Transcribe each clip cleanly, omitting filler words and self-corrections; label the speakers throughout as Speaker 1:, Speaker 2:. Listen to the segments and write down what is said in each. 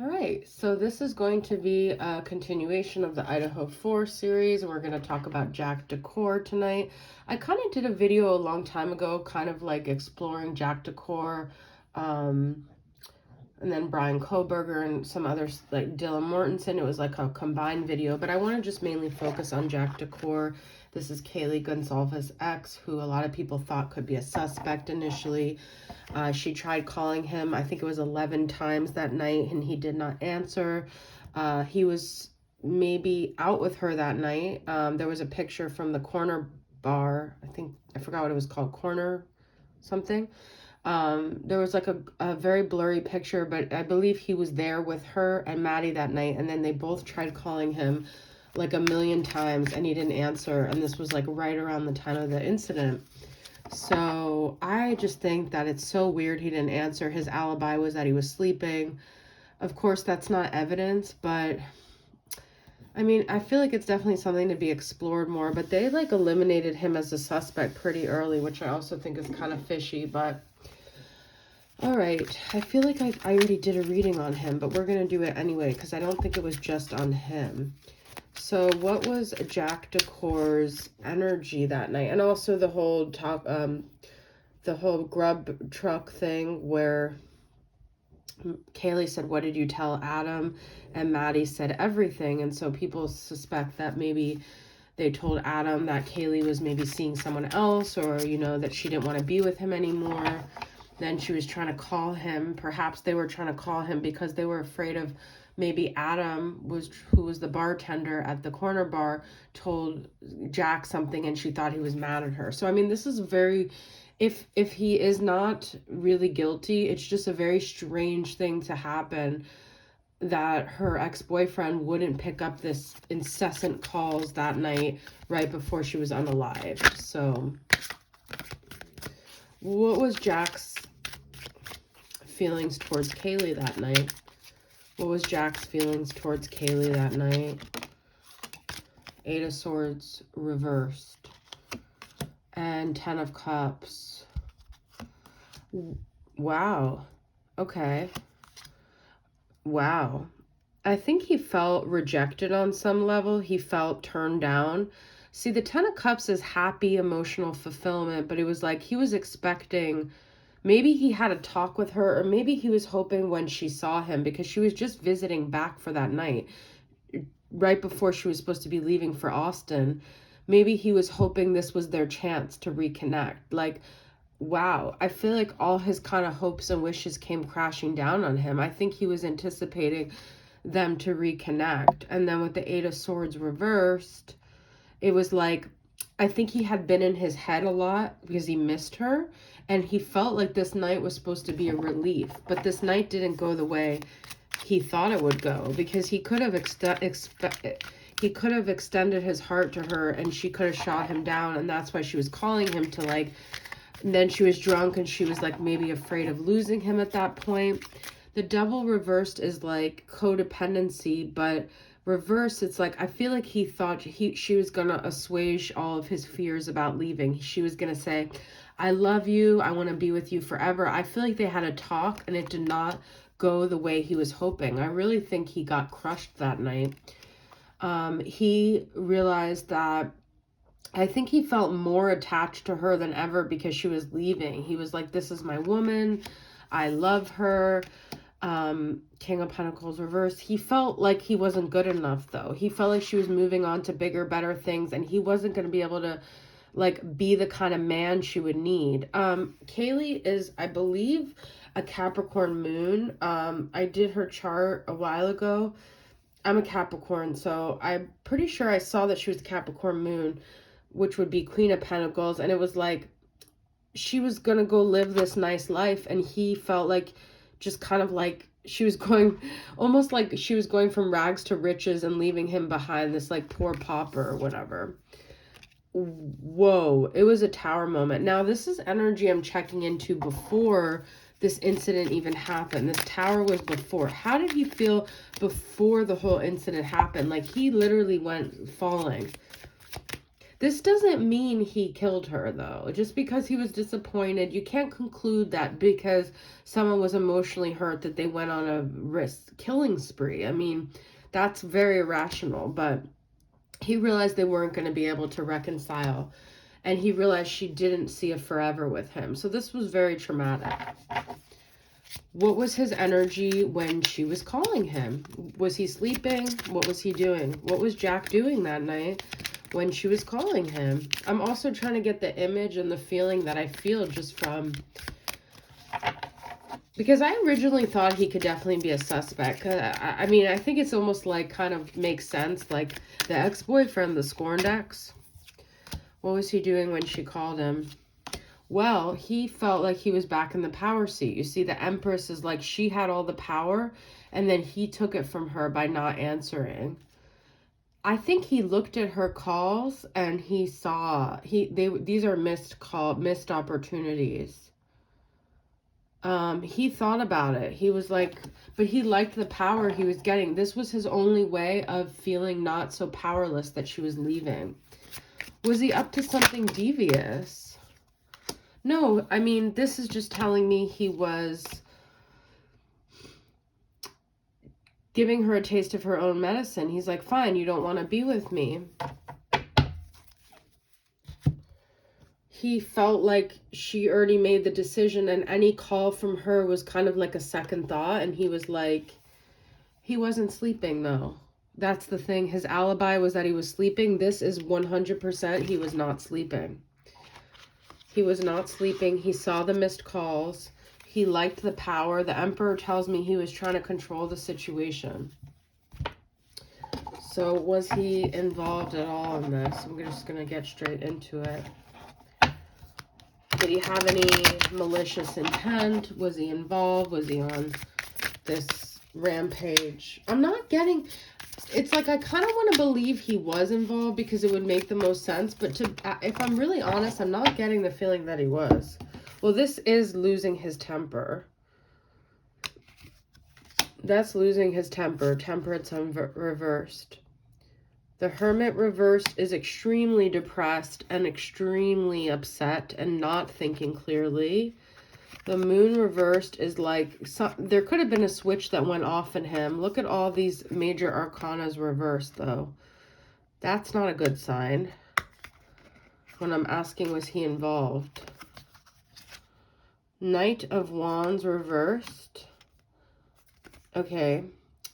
Speaker 1: All right, so this is going to be a continuation of the Idaho 4 series. We're going to talk about Jack Decour tonight. I kind of did a video a long time ago, kind of like exploring Jack Decour, um, and then Brian Koberger and some others like Dylan Mortensen. It was like a combined video, but I want to just mainly focus on Jack Decour. This is Kaylee Gonzalez's ex, who a lot of people thought could be a suspect initially. She tried calling him, I think it was 11 times that night, and he did not answer. He was maybe out with her that night. There was a picture from the corner bar. I forgot what it was called, corner something. There was like a very blurry picture, but I believe he was there with her and Maddie that night, and then they both tried calling him like a million times and he didn't answer, and this was like right around the time of the incident. So I just think that it's so weird he didn't answer. His alibi was that he was sleeping. Of course, that's not evidence, but I mean, I feel like it's definitely something to be explored more, but they like eliminated him as a suspect pretty early, which I also think is kind of fishy, but all right. I feel like I already did a reading on him, but we're going to do it anyway because I don't think it was just on him. So what was Jack Decour's energy that night? And also the whole the whole grub truck thing where Kaylee said, "What did you tell Adam?" And Maddie said everything. And so people suspect that maybe they told Adam that Kaylee was maybe seeing someone else, or, you know, that she didn't want to be with him anymore. Then she was trying to call him. Perhaps they were trying to call him because they were afraid of maybe Adam who was the bartender at the corner bar, told Jack something and she thought he was mad at her. So I mean, this is very, if he is not really guilty, it's just a very strange thing to happen, that her ex-boyfriend wouldn't pick up this incessant calls that night right before she was unalived. So what was Jack's feelings towards Kaylee that night? What was Jack's feelings towards Kaylee that night? Eight of Swords reversed. And Ten of Cups. Wow. Okay. Wow. I think he felt rejected on some level. He felt turned down. See, the Ten of Cups is happy, emotional fulfillment, but it was like he was expecting, maybe he had a talk with her, or maybe he was hoping when she saw him, because she was just visiting back for that night, right before she was supposed to be leaving for Austin. Maybe he was hoping this was their chance to reconnect. Like, wow, I feel like all his kind of hopes and wishes came crashing down on him. I think he was anticipating them to reconnect. And then with the Eight of Swords reversed, it was like, I think he had been in his head a lot because he missed her, and he felt like this night was supposed to be a relief, but this night didn't go the way he thought it would go, because he could have extended his heart to her and she could have shot him down, and that's why she was calling him to like, and then she was drunk and she was like maybe afraid of losing him at that point. The Devil reversed is like codependency, but reverse, it's like, I feel like he thought she was gonna assuage all of his fears about leaving. She was gonna say, I love you, I want to be with you forever. I feel like they had a talk and it did not go the way he was hoping. I really think he got crushed that night. He realized that, I think he felt more attached to her than ever because she was leaving. He was like, this is my woman, I love her. King of Pentacles reversed. He felt like he wasn't good enough, though. He felt like she was moving on to bigger, better things, and he wasn't going to be able to like be the kind of man she would need. Kaylee is, I believe, a Capricorn moon. I did her chart a while ago. I'm a Capricorn, so I'm pretty sure I saw that she was Capricorn moon, which would be Queen of Pentacles, and it was like she was gonna go live this nice life, and he felt like just kind of like she was going, almost like she was going from rags to riches and leaving him behind, this like poor pauper or whatever. Whoa, it was a Tower moment. Now this is energy I'm checking into before this incident even happened. This Tower was before. How did he feel before the whole incident happened? Like he literally went falling. This doesn't mean he killed her, though. Just because he was disappointed, you can't conclude that because someone was emotionally hurt that they went on a risk killing spree. I mean, that's very irrational, but he realized they weren't going to be able to reconcile, and he realized she didn't see a forever with him. So this was very traumatic. What was his energy when she was calling him? Was he sleeping? What was he doing? What was Jack doing that night when she was calling him? I'm also trying to get the image and the feeling that I feel just from... Because I originally thought he could definitely be a suspect. I mean, I think it's almost like kind of makes sense. Like the ex-boyfriend, the scorned ex. What was he doing when she called him? Well, he felt like he was back in the power seat. You see, the Empress is like she had all the power, and then he took it from her by not answering. I think he looked at her calls and he saw these are missed opportunities. He thought about it. He was like, but he liked the power he was getting. This was his only way of feeling not so powerless that she was leaving. Was he up to something devious? No, I mean, this is just telling me he was giving her a taste of her own medicine. He's like, fine, you don't want to be with me. He felt like she already made the decision, and any call from her was kind of like a second thought. And he was like, he wasn't sleeping though. That's the thing. His alibi was that he was sleeping. This is 100% he was not sleeping. He was not sleeping. He saw the missed calls. He liked the power. The Emperor tells me he was trying to control the situation. So was he involved at all in this? I'm just going to get straight into it. Did he have any malicious intent? Was he involved? Was he on this rampage? I'm not getting... It's like I kind of want to believe he was involved because it would make the most sense. But if I'm really honest, I'm not getting the feeling that he was. Well, this is losing his temper. That's losing his temper. Temperance reversed. The Hermit reversed is extremely depressed and extremely upset and not thinking clearly. The Moon reversed is like, there could have been a switch that went off in him. Look at all these major arcanas reversed, though. That's not a good sign. When I'm asking, was he involved? Knight of Wands reversed. Okay,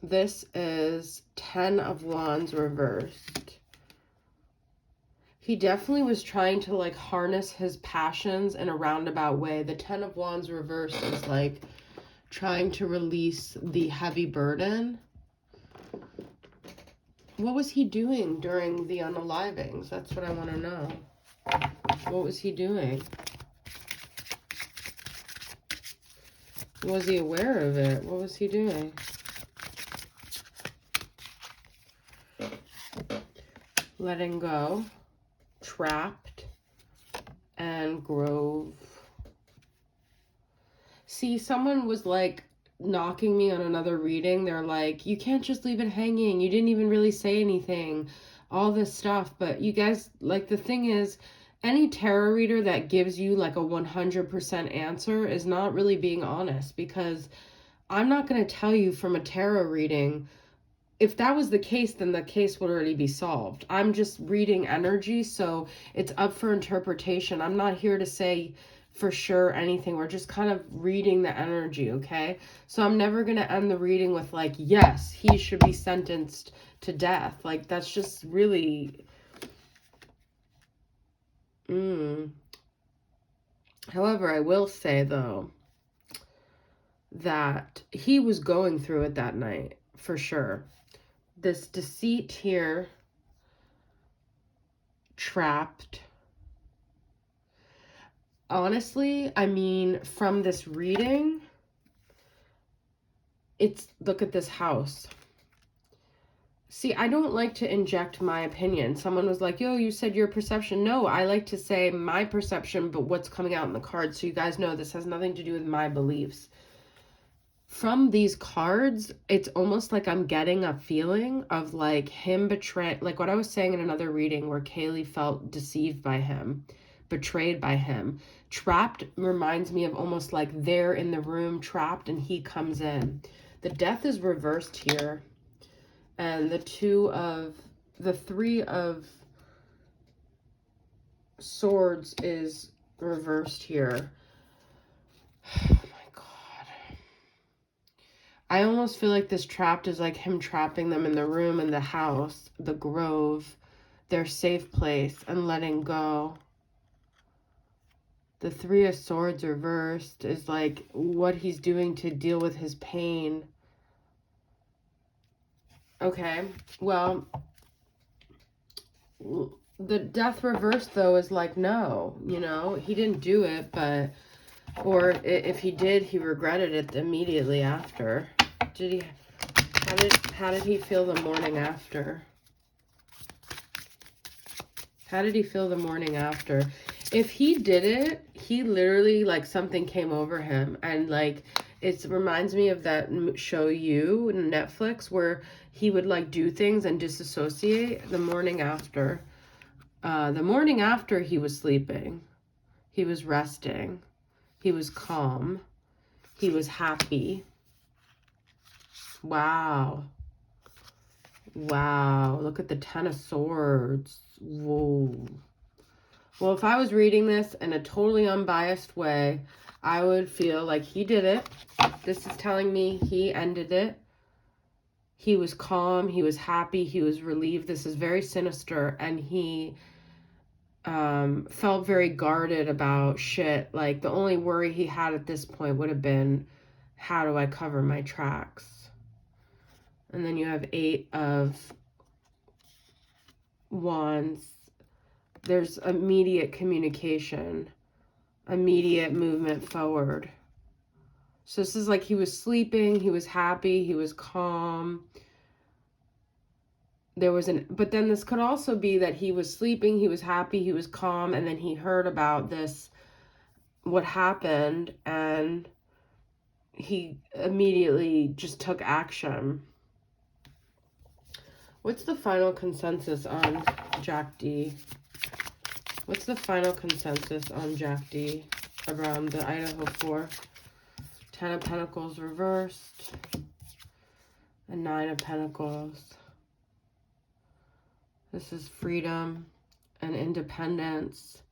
Speaker 1: this is 10 of Wands reversed. He definitely was trying to like harness his passions in a roundabout way. The 10 of Wands reversed is like trying to release the heavy burden. What was he doing during the unalivings? That's what I want to know. What was he doing? Was he aware of it? What was he doing? Letting go. Trapped. And Grove. See, someone was like knocking me on another reading. They're like, you can't just leave it hanging. You didn't even really say anything. All this stuff. But you guys, like, the thing is, any tarot reader that gives you like a 100% answer is not really being honest, because I'm not going to tell you from a tarot reading. If that was the case, then the case would already be solved. I'm just reading energy, so it's up for interpretation. I'm not here to say for sure anything. We're just kind of reading the energy, okay? So I'm never going to end the reading with like, yes, he should be sentenced to death. Like, that's just really... However, I will say, though, that he was going through it that night, for sure. This deceit here, trapped. Honestly, I mean, from this reading, it's, look at this house. See, I don't like to inject my opinion. Someone was like, yo, you said your perception. No, I like to say my perception, but what's coming out in the cards. So you guys know this has nothing to do with my beliefs. from these cards, it's almost like I'm getting a feeling of like him betray, like what I was saying in another reading where Kaylee felt deceived by him, betrayed by him. Trapped reminds me of almost like they're in the room trapped and he comes in. The death is reversed here. And the three of swords is reversed here. Oh my God. I almost feel like this trapped is like him trapping them in the room, in the house, the grove, their safe place, and letting go. The three of swords reversed is like what he's doing to deal with his pain. Okay, well, the death reversed though is like, no, you know, he didn't do it, but, or if he did, he regretted it immediately after. Did he, how did he feel the morning after? How did he feel the morning after? If he did it, he literally, like, something came over him. And, like, it reminds me of that show You, Netflix, where he would, like, do things and disassociate the morning after. The morning after, he was sleeping. He was resting. He was calm. He was happy. Wow. Wow. Look at the Ten of Swords. Whoa. Well, if I was reading this in a totally unbiased way, I would feel like he did it. This is telling me he ended it. He was calm. He was happy. He was relieved. This is very sinister. And he felt very guarded about shit. Like, the only worry he had at this point would have been, how do I cover my tracks? And then you have 8 of Wands. There's immediate communication, immediate movement forward. So this is like he was sleeping, he was happy, he was calm. But then this could also be that he was sleeping, he was happy, he was calm, and then he heard about this, what happened, and he immediately just took action. What's the final consensus on Jack D? What's the final consensus on Jack D around the Idaho 4? 10 of Pentacles reversed. And 9 of Pentacles. This is freedom and independence.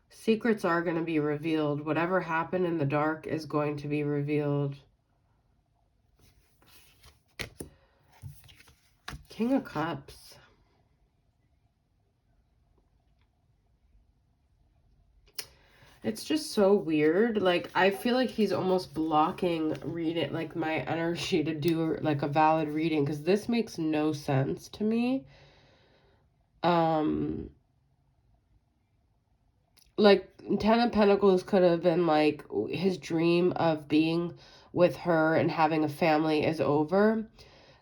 Speaker 1: Secrets are going to be revealed. Whatever happened in the dark is going to be revealed. King of Cups. It's just so weird. Like, I feel like he's almost blocking reading, like, my energy to do, like, a valid reading. Because this makes no sense to me. Like, 10 of Pentacles could have been, like, his dream of being with her and having a family is over.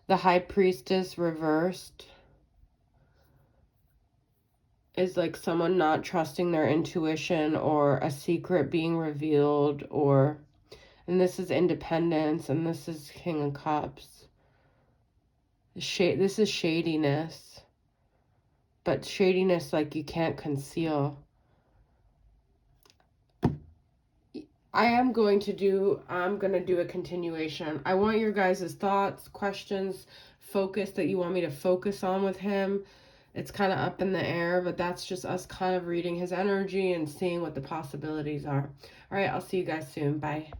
Speaker 1: The High Priestess reversed is like someone not trusting their intuition or a secret being revealed, or, and this is independence, and this is King of Cups. This is shadiness, but shadiness like you can't conceal. I'm going to do a continuation. I want your guys' thoughts, questions, focus that you want me to focus on with him. It's kind of up in the air, but that's just us kind of reading his energy and seeing what the possibilities are. All right, I'll see you guys soon. Bye.